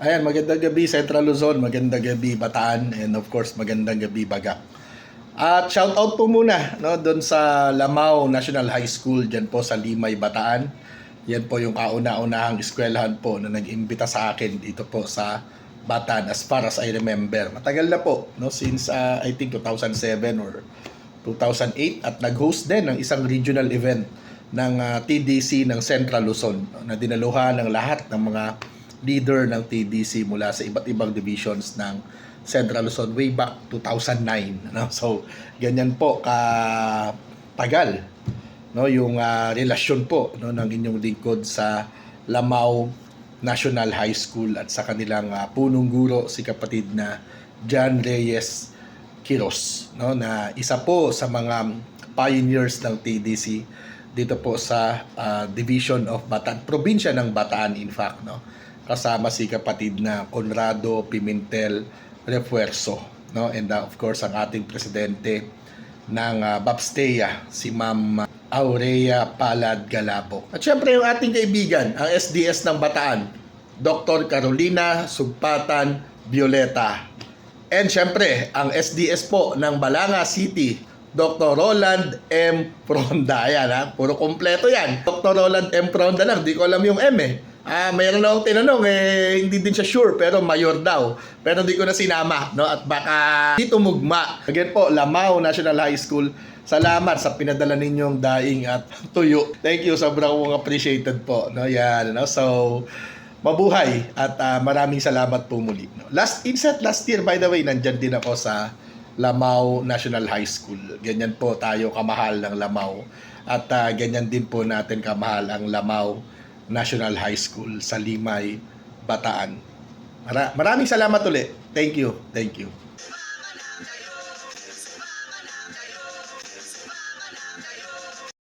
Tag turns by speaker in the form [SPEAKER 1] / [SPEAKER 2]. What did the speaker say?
[SPEAKER 1] Ayan, magandang gabi Central Luzon, magandang gabi Bataan, and of course magandang gabi Bagak. At shout out po muna no doon sa Lamao National High School diyan po sa Limay, Bataan. Yan po yung kauna-unahang eskwelahan po na nag-imbita sa akin dito po sa Bataan as far as I remember. Matagal na po no since I think 2007 or 2008 at nag-host din ng isang regional event ng TDC ng Central Luzon no, na dinaluhan ng lahat ng mga leader ng TDC mula sa iba't ibang divisions ng Central Luzon way back 2009 no? So ganyan po tagal no yung relasyon po no ng inyong lingkod sa Lamao National High School at sa kanilang punong guro si kapatid na John Reyes Quiros no na isa po sa mga pioneers ng TDC dito po sa Division of Bataan, probinsya ng Bataan in fact no, kasama si kapatid na Conrado Pimentel Refuerzo no, and of course ang ating presidente ng Bapstea si Ma'am Aurea Palad Galabo. At syempre yung ating kaibigan, ang SDS ng Bataan, Dr. Carolina Sugpatan Violeta. And syempre, ang SDS po ng Balanga City, Dr. Roland M. Fronda. Ayan ha, puro kompleto yan. Dr. Roland M. Fronda lang, di ko alam yung M eh. Mayroon akong tinanong hindi din siya sure pero mayor daw. Pero hindi ko na sinama no at baka di tumugma. Again po, Lamao National High School. Salamat sa pinadala ninyong daing at tuyo. Thank you, sobrang appreciated po no yan no. So mabuhay at maraming salamat po muli. No? Last year by the way, nandyan din ako sa Lamao National High School. Ganyan po tayo kamahal ng Lamao. At ganyan din po natin kamahal ang Lamao National High School sa Limay, Bataan. Maraming salamat ulit. Thank you. Thank you.